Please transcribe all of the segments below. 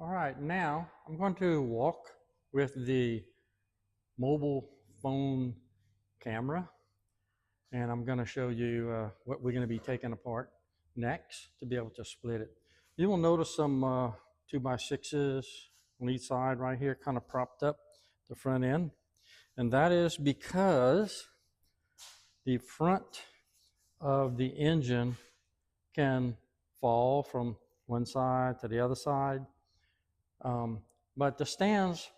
All right, now I'm going to walk with the mobile phone camera, and I'm going to show you what we're going to be taking apart next to be able to split it. You will notice some 2x6s on each side right here, kind of propped up the front end, and that is because the front of the engine can fall from one side to the other side. But the stands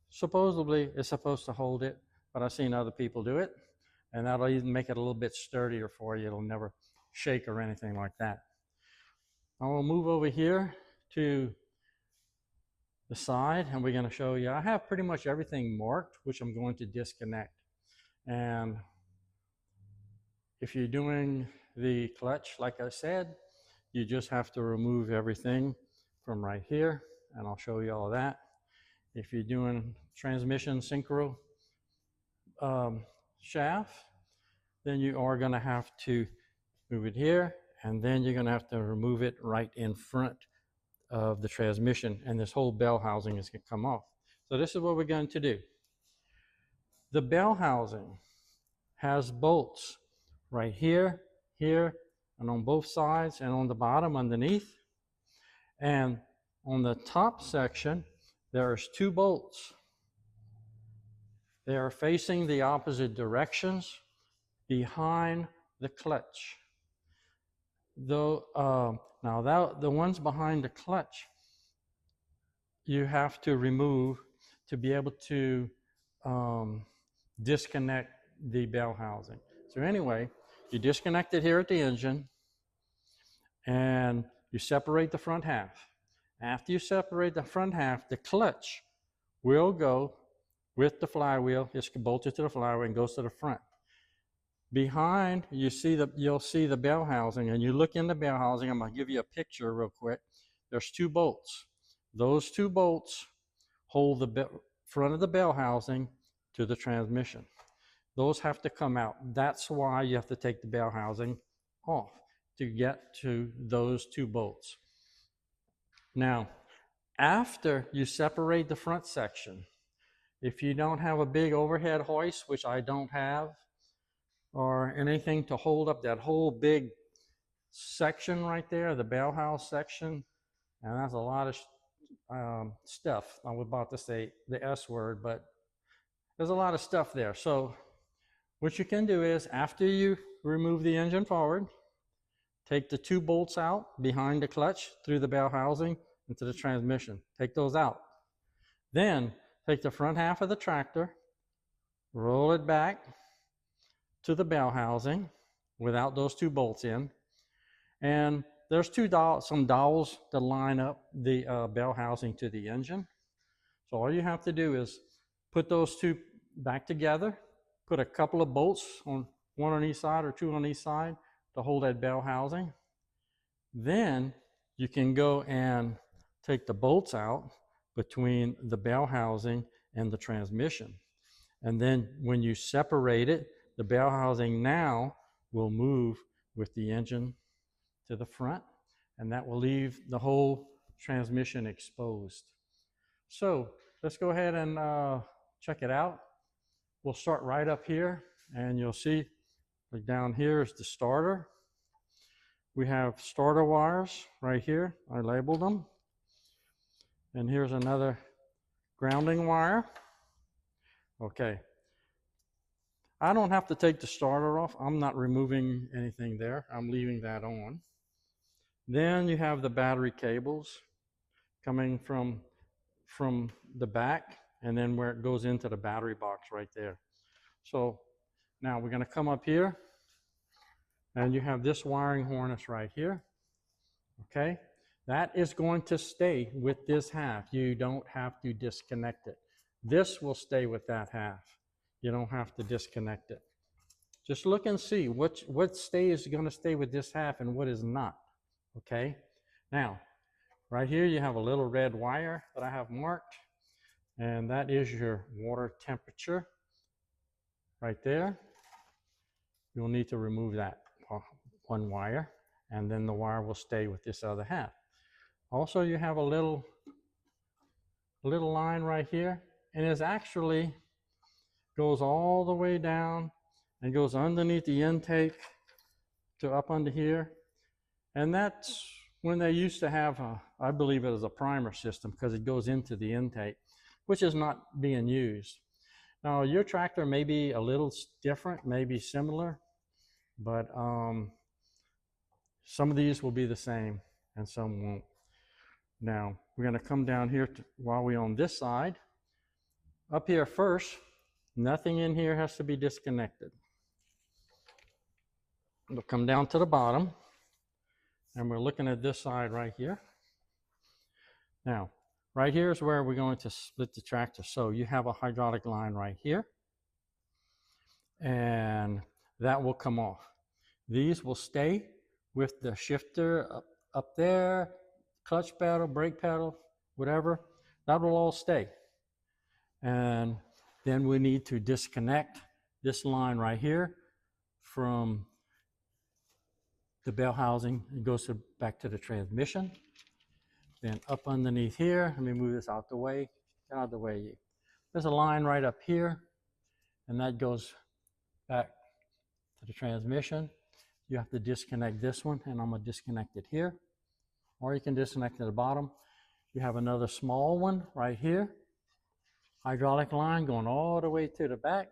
supposedly is supposed to hold it, but I've seen other people do it, and that'll even make it a little bit sturdier for you. It'll never shake or anything like that. I will move over here to the side, and we're going to show you. I have pretty much everything marked, which I'm going to disconnect. And if you're doing the clutch, like I said, you just have to remove everything from right here, and I'll show you all that. If you're doing transmission Syncro shaft, then you are going to have to move it here, and then you're going to have to remove it right in front of the transmission, and this whole bell housing is going to come off. So this is what we're going to do. The bell housing has bolts right here, here, and on both sides, and on the bottom underneath. And on the top section, there's 2 bolts. They are facing the opposite directions behind the clutch. Though, now the ones behind the clutch, you have to remove to be able to disconnect the bell housing. So anyway, you disconnect it here at the engine, and you separate the front half. After you separate the front half, the clutch will go with the flywheel. It's bolted to the flywheel and goes to the front. Behind, you'll see the bell housing, and you look in the bell housing. I'm going to give you a picture real quick. There's 2 bolts. Those 2 bolts hold the front of the bell housing to the transmission. Those have to come out. That's why you have to take the bell housing off to get to those 2 bolts. Now, after you separate the front section, if you don't have a big overhead hoist, which I don't have, or anything to hold up that whole big section right there, the bell house section, and that's a lot of stuff. I was about to say the S word, but there's a lot of stuff there. So what you can do is, after you remove the engine forward, take the 2 bolts out behind the clutch through the bell housing into the transmission. Take those out. Then take the front half of the tractor, roll it back to the bell housing without those 2 bolts in. And there's some dowels that line up the bell housing to the engine. So all you have to do is put those 2 back together, put a couple of bolts on, 1 on each side or 2 on each side to hold that bell housing. Then you can go and take the bolts out between the bell housing and the transmission. And then when you separate it, the bell housing now will move with the engine to the front, and that will leave the whole transmission exposed. So let's go ahead and check it out. We'll start right up here, and you'll see like down here is the starter. We have starter wires right here. I labeled them. And here's another grounding wire. Okay. I don't have to take the starter off. I'm not removing anything there. I'm leaving that on. Then you have the battery cables coming from the back, and then where it goes into the battery box right there. So now we're going to come up here, and you have this wiring harness right here. Okay, that is going to stay with this half. You don't have to disconnect it. This will stay with that half. You don't have to disconnect it. Just look and see what is going to stay with this half and what is not. Okay, now right here you have a little red wire that I have marked, and that is your water temperature right there. You'll need to remove that 1 wire, and then the wire will stay with this other half. Also, you have a little little line right here, and it actually goes all the way down and goes underneath the intake to up under here. And that's when they used to have, I believe it was a primer system, because it goes into the intake, which is not being used. Now, your tractor may be a little different, maybe similar, but some of these will be the same and some won't. Now, we're going to come down here while we're on this side. Up here first, nothing in here has to be disconnected. We'll come down to the bottom, and we're looking at this side right here. Now, right here is where we're going to split the tractor. So you have a hydraulic line right here, and that will come off. These will stay with the shifter up there, clutch pedal, brake pedal, whatever. That will all stay. And then we need to disconnect this line right here from the bell housing. It goes back to the transmission. Then up underneath here, let me move this out the way. Get out of the way. There's a line right up here, and that goes back to the transmission. You have to disconnect this one, and I'm going to disconnect it here. Or you can disconnect at the bottom. You have another small one right here. Hydraulic line going all the way to the back.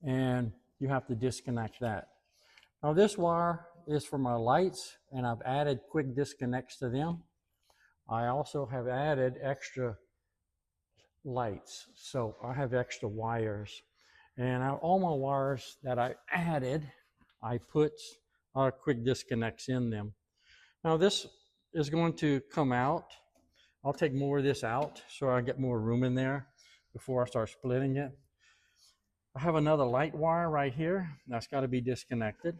And you have to disconnect that. Now this wire is for my lights, and I've added quick disconnects to them. I also have added extra lights. So I have extra wires. And all my wires that I added, I put quick disconnects in them. Now this is going to come out. I'll take more of this out so I get more room in there before I start splitting it. I have another light wire right here. That's got to be disconnected.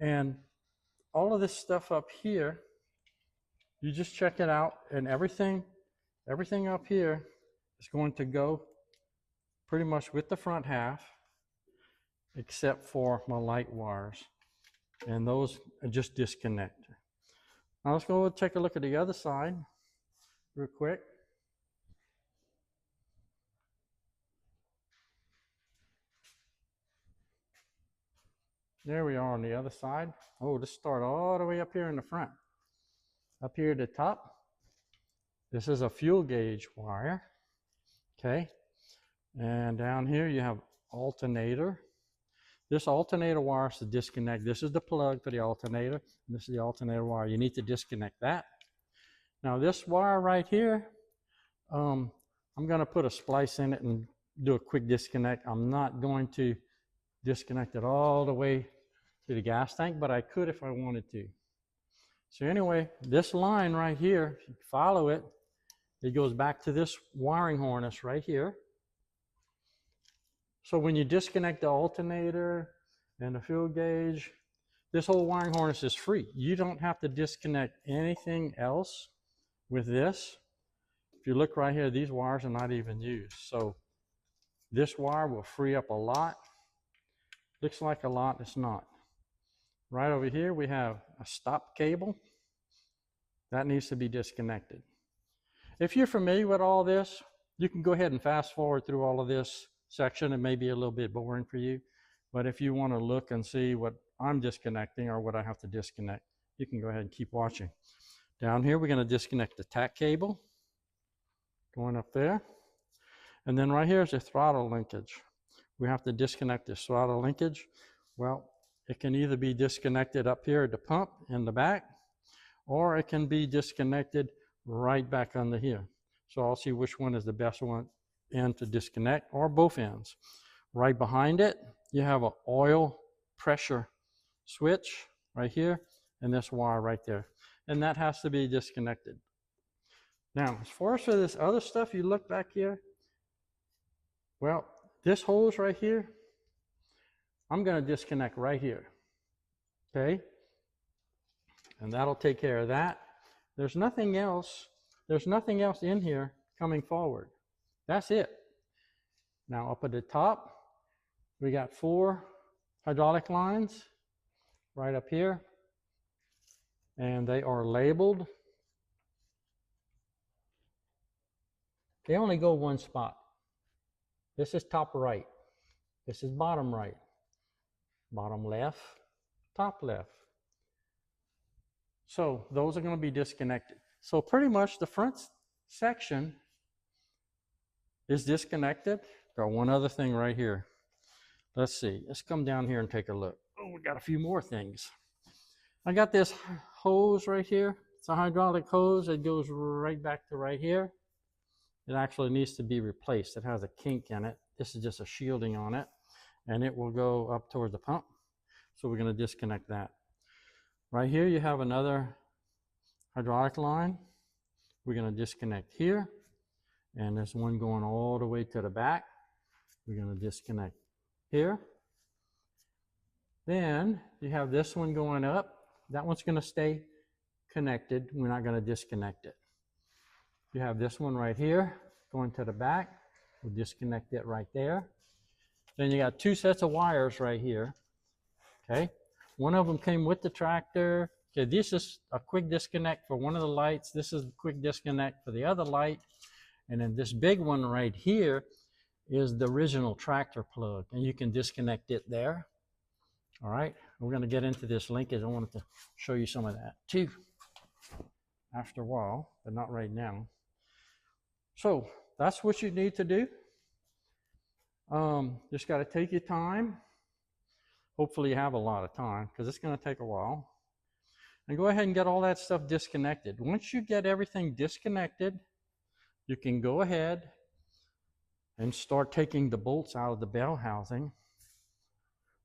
And all of this stuff up here, you just check it out, and everything up here is going to go pretty much with the front half, except for my light wires. And those are just disconnect. Now let's go take a look at the other side real quick. There we are on the other side. Oh, let's start all the way up here in the front. Up here at the top, this is a fuel gauge wire, okay? And down here you have alternator. This alternator wire is to disconnect. This is the plug for the alternator. And this is the alternator wire. You need to disconnect that. Now this wire right here, I'm going to put a splice in it and do a quick disconnect. I'm not going to disconnect it all the way to the gas tank, but I could if I wanted to. So anyway, this line right here, if you follow it, it goes back to this wiring harness right here. So when you disconnect the alternator and the fuel gauge, this whole wiring harness is free. You don't have to disconnect anything else with this. If you look right here, these wires are not even used. So this wire will free up a lot. Looks like a lot, it's not. Right over here, we have a stop cable. That needs to be disconnected. If you're familiar with all this, you can go ahead and fast forward through all of this section. It may be a little bit boring for you, but if you want to look and see what I'm disconnecting or what I have to disconnect, you can go ahead and keep watching. Down here, we're going to disconnect the tack cable, going up there. And then right here is the throttle linkage. We have to disconnect this throttle linkage. Well, it can either be disconnected up here at the pump in the back, or it can be disconnected right back under here. So I'll see which one is the best one end to disconnect, or both ends. Right behind it, you have an oil pressure switch right here, and this wire right there. And that has to be disconnected. Now, as far as for this other stuff, you look back here, well, this hose right here, I'm going to disconnect right here, okay? And that'll take care of that. There's nothing else in here coming forward. That's it. Now up at the top, we got 4 hydraulic lines right up here, and they are labeled. they only go one spot. This is top right. This is bottom right. Bottom left, top left. So those are going to be disconnected. So pretty much the front section is disconnected. Got one other thing right here. Let's see. Let's come down here and take a look. Oh, we got a few more things. I got this hose right here. It's a hydraulic hose. It goes right back to right here. It actually needs to be replaced. It has a kink in it. This is just a shielding on it, and it will go up towards the pump. So we're going to disconnect that. Right here, you have another hydraulic line. We're going to disconnect here, and there's one going all the way to the back. We're going to disconnect here. Then you have this one going up. That one's going to stay connected. We're not going to disconnect it. You have this one right here going to the back. We'll disconnect it right there. Then you got two sets of wires right here. Okay, one of them came with the tractor. Okay, this is a quick disconnect for one of the lights. This is a quick disconnect for the other light. And then this big one right here is the original tractor plug, and you can disconnect it there. All right, we're going to get into this linkage. I wanted to show you some of that too after a while, but not right now. So that's what you need to do. Just got to take your time. Hopefully you have a lot of time, because it's going to take a while. And go ahead and get all that stuff disconnected. Once you get everything disconnected, you can go ahead and start taking the bolts out of the bell housing,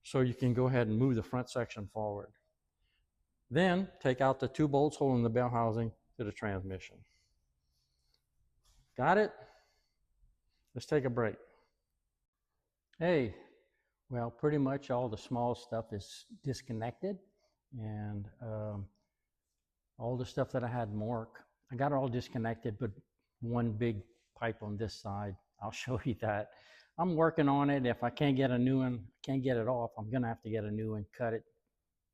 so you can go ahead and move the front section forward. Then take out the two bolts holding the bell housing to the transmission. Got it? Let's take a break. Hey, well, pretty much all the small stuff is disconnected, and all the stuff that I had marked, I got it all disconnected, but one big pipe on this side. I'll show you that. I'm working on it. If I can't get a new one, can't get it off, I'm gonna have to get a new one, cut it,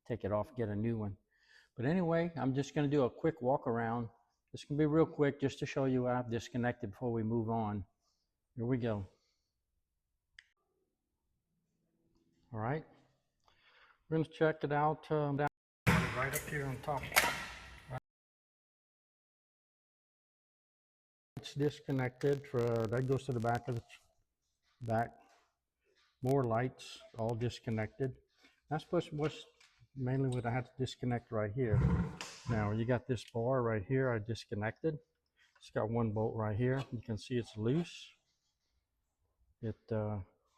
take it off, get a new one. But anyway, I'm just gonna do a quick walk around. This can be real quick just to show you what I've disconnected before we move on. Here we go. All right, we're gonna check it out down right up here on top. It's disconnected. That goes to the back of the back. More lights, all disconnected. That's what's mainly what I had to disconnect right here. Now you got this bar right here I disconnected. It's got one bolt right here. You can see it's loose.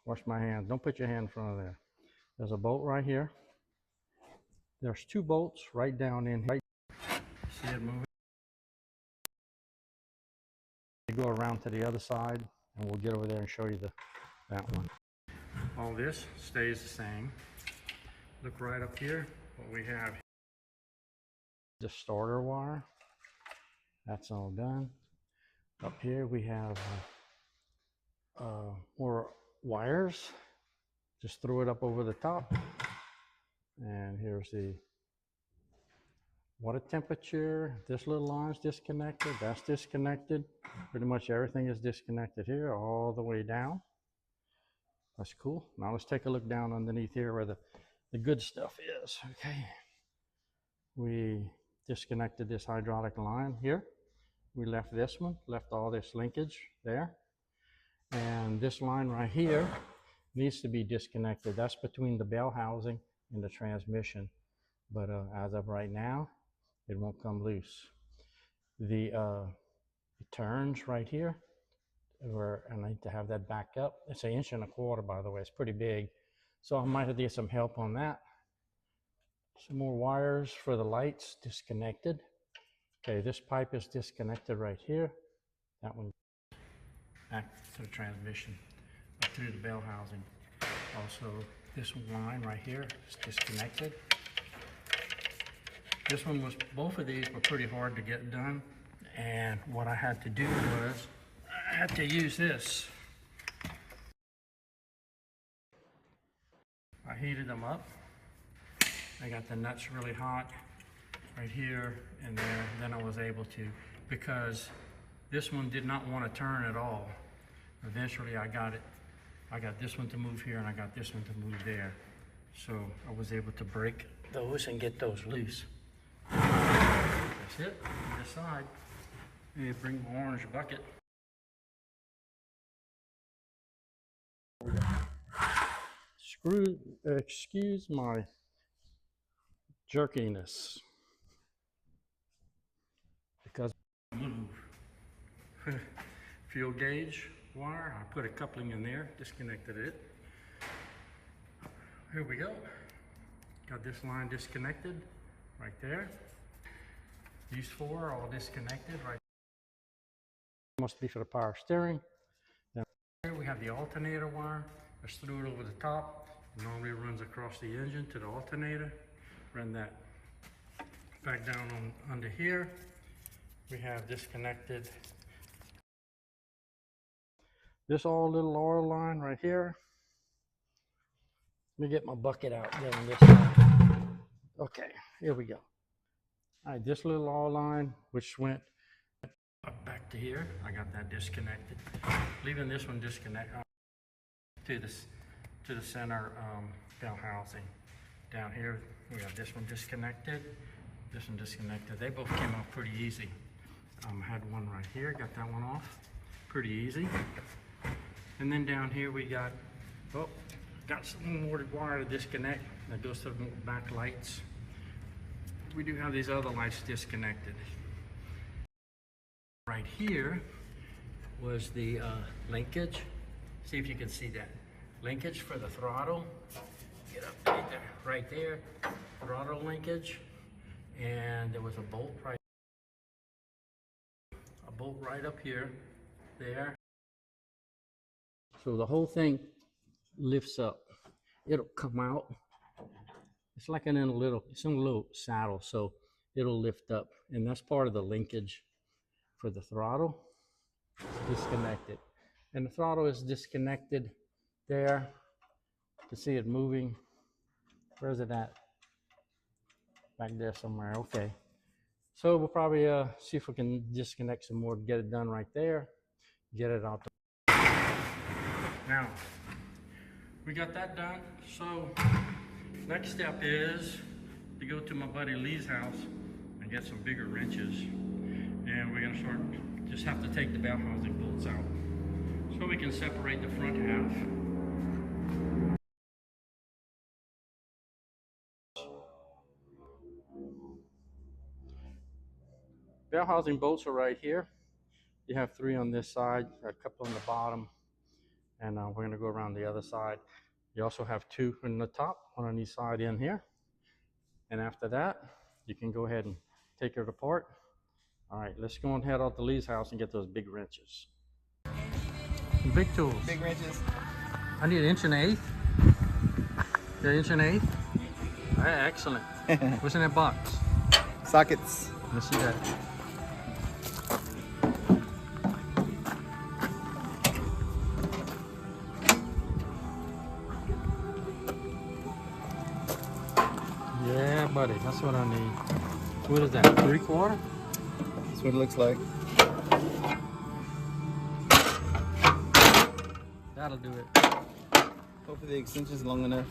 Wash my hands. Don't put your hand in front of there. There's a bolt right here. There's two bolts right down in here. See it moving? Go around to the other side, and we'll get over there and show you that one. All this stays the same. Look right up here. What we have, the starter wire. That's all done. Up here we have more wires. Just throw it up over the top. And here's the water temperature. This little line's disconnected. That's disconnected. Pretty much everything is disconnected here all the way down. That's cool. Now let's take a look down underneath here where the good stuff is. Okay. We disconnected this hydraulic line here. We left this one, left all this linkage there. And this line right here needs to be disconnected. That's between the bell housing and the transmission. But as of right now, it won't come loose. The turns right here, and I need to have that back up. It's 1.25 inches, by the way. It's pretty big. So I might have to get some help on that. Some more wires for the lights disconnected. Okay, this pipe is disconnected right here. That one back to the transmission, up through the bell housing. Also, this line right here is disconnected. This one was, both of these were pretty hard to get done. And what I had to do was, I had to use this. I heated them up. I got the nuts really hot right here and there. Then I was able to, because This one did not want to turn at all. Eventually I got this one to move here and I got this one to move there. So I was able to break those and get those loose. That's it, on this side. Maybe bring my orange bucket. Excuse my jerkiness. Because move. Fuel gauge wire, I put a coupling in there, disconnected it. Here we go. Got this line disconnected right there. These four are all disconnected right there. Must be for the power steering. Then here we have the alternator wire. Let's throw it over the top. It normally runs across the engine to the alternator. Run that back down under here. We have disconnected this little oil line right here. Let me get my bucket out there on this side. Okay, here we go. All right, this little oil line, which went up back to here, I got that disconnected. Leaving this one disconnected to the center bell housing. Down here, we have this one disconnected, this one disconnected. They both came out pretty easy. Had one right here, got that one off, pretty easy. And then down here we got some more wire to disconnect that goes to the back lights. We do have these other lights disconnected. Right here was the linkage. See if you can see that. Linkage for the throttle. Get up right there. Throttle linkage. And there was a bolt right up here, there. So the whole thing lifts up. It'll come out. It's like it's in a little saddle, so it'll lift up. And that's part of the linkage for the throttle. It's disconnected. And the throttle is disconnected there. To see it moving. Where's it at? Back there somewhere, okay. So we'll probably see if we can disconnect some more to get it done right there. Get it out. Now, we got that done. So next step is to go to my buddy Lee's house and get some bigger wrenches. And we're gonna just have to take the bell housing bolts out so we can separate the front half. Bell housing bolts are right here. You have 3 on this side, a couple on the bottom, and we're gonna go around the other side. You also have 2 in the top, 1 on each side in here. And after that, you can go ahead and take it apart. All right, let's go and head out to Lee's house and get those big wrenches. Big tools. Big wrenches. I need 1 1/8. Yeah, 1 1/8. All right, excellent. What's in that box? Sockets. Let's see that. Yeah, buddy, that's what I need. What is that, 3/4? That's what it looks like. That'll do it. Hopefully the extension's long enough.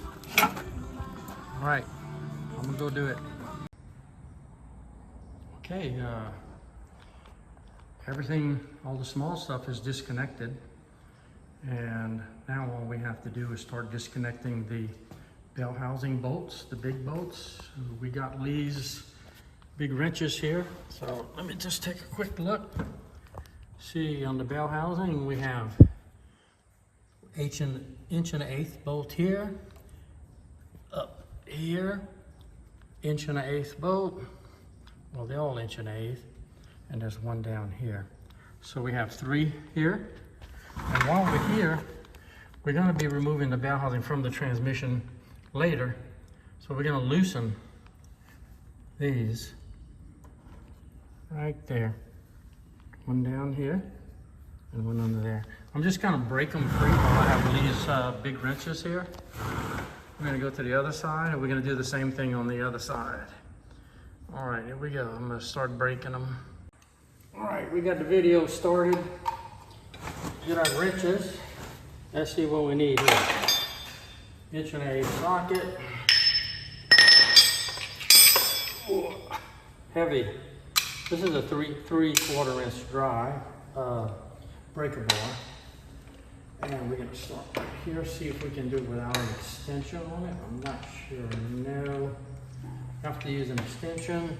All right, I'm gonna go do it. Okay, everything, all the small stuff is disconnected. And now all we have to do is start disconnecting the bell housing bolts, the big bolts. We got Lee's big wrenches here. So let me just take a quick look. See, on the bell housing, we have 1 1/8 bolt here, up here, 1 1/8 bolt. Well, they're all 1 1/8, and there's 1 down here. So we have 3 here. And while we're here, we're gonna be removing the bell housing from the transmission later. So we're gonna loosen these right there. 1 down here and 1 under there. I'm just gonna break them free while I have these big wrenches here. We're gonna go to the other side, and we're gonna do the same thing on the other side. All right, here we go. I'm gonna start breaking them. All right, we got the video started. Get our wrenches. Let's see what we need here. Inch and a socket. Ooh, heavy. This is a 3/4 inch dry breaker bar. And we're gonna start right here, see if we can do it without an extension on it. I'm not sure, no. Have to use an extension.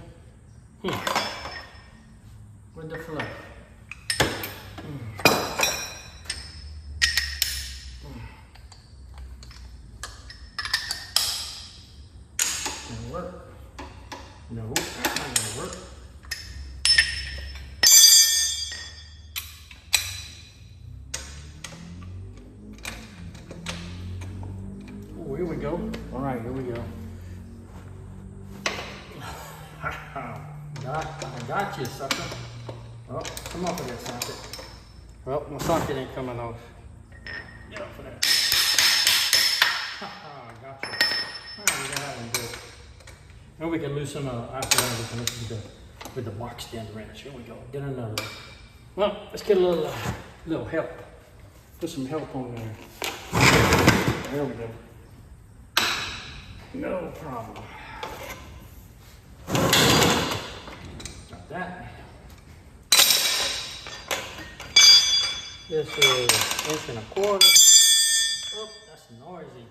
With the flow. Gonna work? No, that's not gonna work. Oh, here we go. All right, here we go. I got you, sucker. Oh, come off of that socket. Well, my socket ain't coming off. Get off of that. I got you. Oh, we got that one good. And we can loosen up. After that, we can loosen with the box stand wrench. Here we go. Get another one. Well, let's get a little help. Put some help on there. There we go. No problem. Got that. This is 1.25 inches. Oh, that's noisy.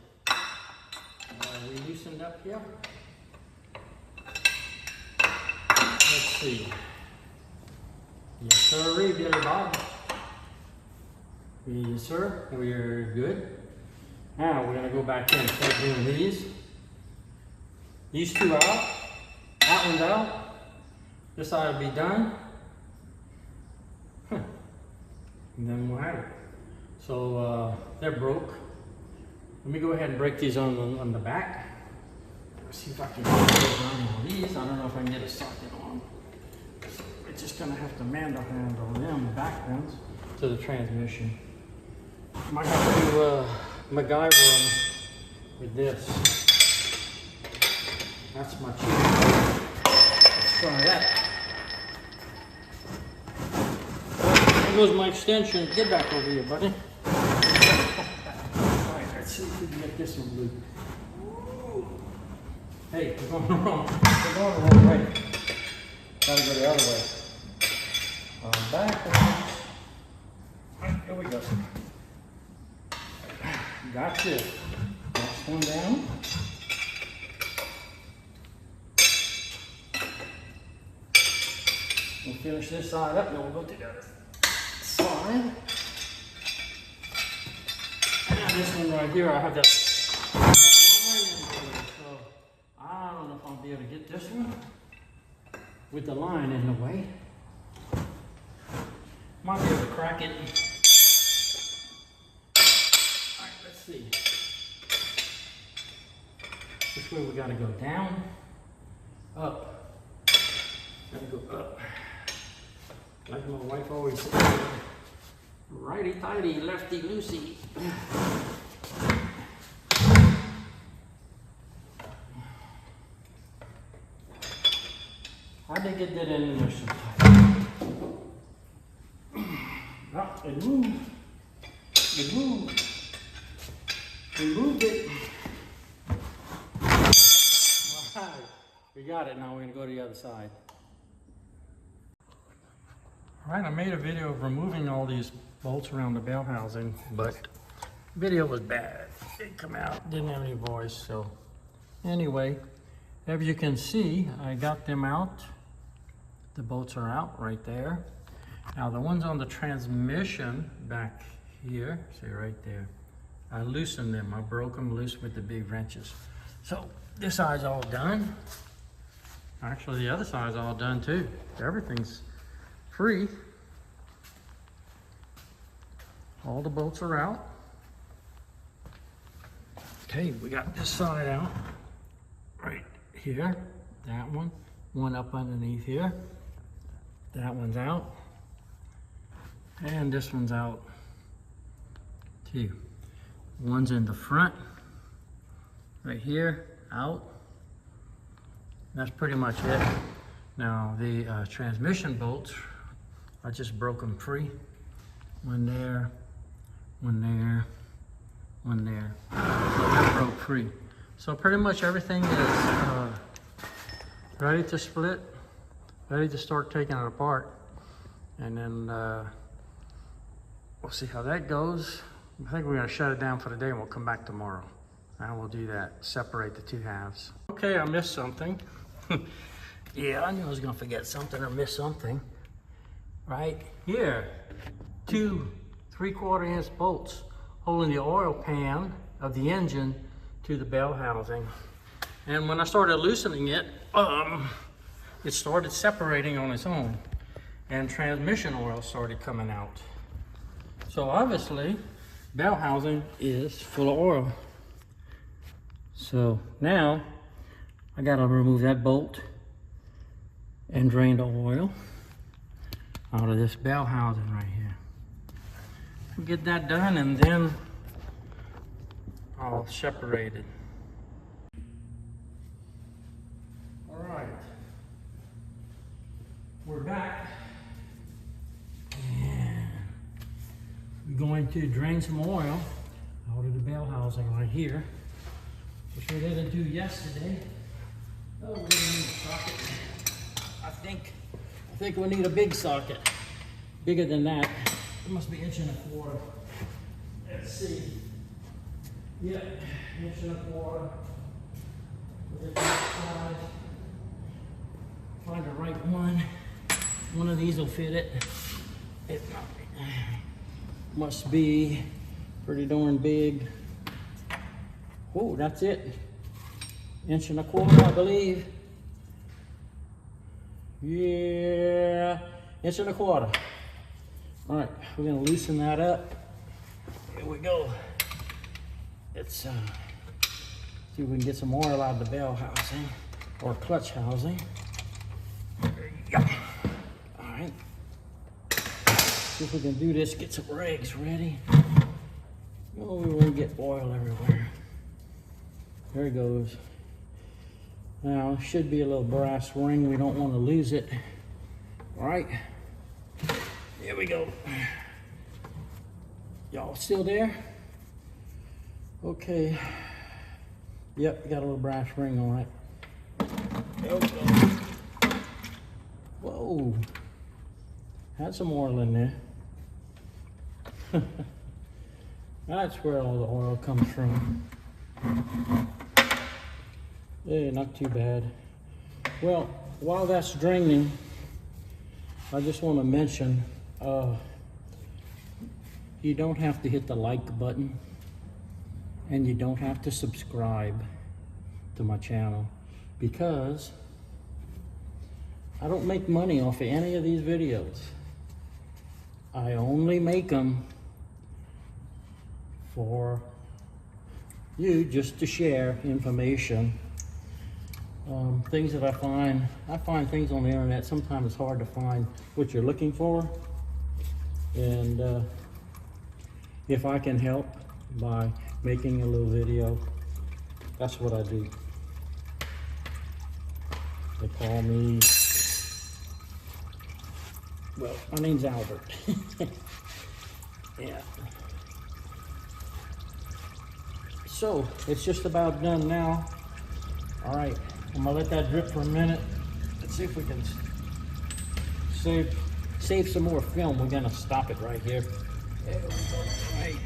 We loosened up here. Let's see. Yes, sir, Billy Bob. Yes, sir. We're good. Now we're gonna go back in and start doing these. These two out. That one's out. This side will be done. And then we'll have it. So they're broke. Let me go ahead and break these on the back. Let's see if I can get on these. I don't know if I can get a socket on. So we're just gonna have to manhandle them back ones to the transmission. I might have to MacGyver them with this. That's my cheap. Let's try that. There goes my extension. Get back over here, buddy. Alright, let's see if we can get this one loose. Hey, we're going the wrong way. Gotta go the other way. Backwards. Alright, here we go. Gotcha. Next one down. We'll finish this side up, then we'll go to the other side. And this one right here, I have that line in there, so I don't know if I'll be able to get this one with the line in the way. Might be able to crack it. Alright, let's see. This way we gotta go down, up. Gotta go up. Like my wife always says, righty tighty, lefty loosey. How'd they get that in there so tight? Oh, it moved. It moved. It moved it. All right, we got it. Now we're gonna go to the other side. All right, I made a video of removing all these bolts around the bell housing, but the video was bad. It didn't come out, didn't have any voice, so anyway, as you can see, I got them out. The bolts are out right there. Now the ones on the transmission back here, see right there, I loosened them. I broke them loose with the big wrenches. So this side's all done. Actually, the other side's all done too. Everything's free. All the bolts are out. Okay, we got this side out right here. That one up underneath here. That one's out. And this one's out too. One's in the front right here, out. That's pretty much it. Now the transmission bolts I just broke them free. One there, one there, one there. So that broke free. So pretty much everything is ready to split, ready to start taking it apart. And then we'll see how that goes. I think we're gonna shut it down for the day and we'll come back tomorrow. And we'll do that, separate the two halves. Okay, I missed something. Yeah, I knew I was gonna forget something or miss something. Right here, 2 3/4 inch bolts holding the oil pan of the engine to the bell housing. And when I started loosening it, it started separating on its own and transmission oil started coming out. So obviously, bell housing is full of oil. So now I gotta remove that bolt and drain the oil out of this bell housing right here. We'll get that done and then I'll separate it. All right, we're back. And we're going to drain some oil out of the bell housing right here, which we didn't do yesterday. Oh, we need a socket. I think we need a big socket. Bigger than that. It must be 1.25 inches. Let's see. Yep, 1.25 inches. Find the right one. One of these will fit it. It must be pretty darn big. Oh, that's it. 1.25 inches, I believe. Yeah, 1.25 inches. All right, we're gonna loosen that up. Here we go. Let's see if we can get some oil out of the bell housing or clutch housing. There you go. All right. See if we can do this. Get some rags ready. Oh, we want to get oil everywhere. There it goes. Now, should be a little brass ring. We don't want to lose it. All right. Here we go. Y'all still there? Okay. Yep, got a little brass ring on it. There we go. Whoa. Had some oil in there. That's where all the oil comes from. Yeah, not too bad. Well, while that's draining, I just want to mention, you don't have to hit the like button and you don't have to subscribe to my channel because I don't make money off of any of these videos. I only make them for you just to share information. Things that I find things on the internet. Sometimes it's hard to find what you're looking for. And if I can help by making a little video, that's what I do. They call me, well, my name's Albert. Yeah. So, it's just about done now. All right, I'm gonna let that drip for a minute. Let's see if we can save some more film. We're gonna stop it right here. There we go. All right.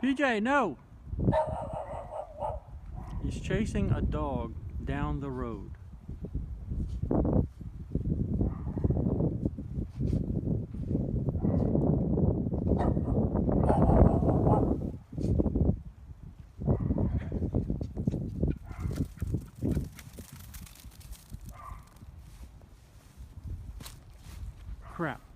PJ, no! He's chasing a dog down the road. crap.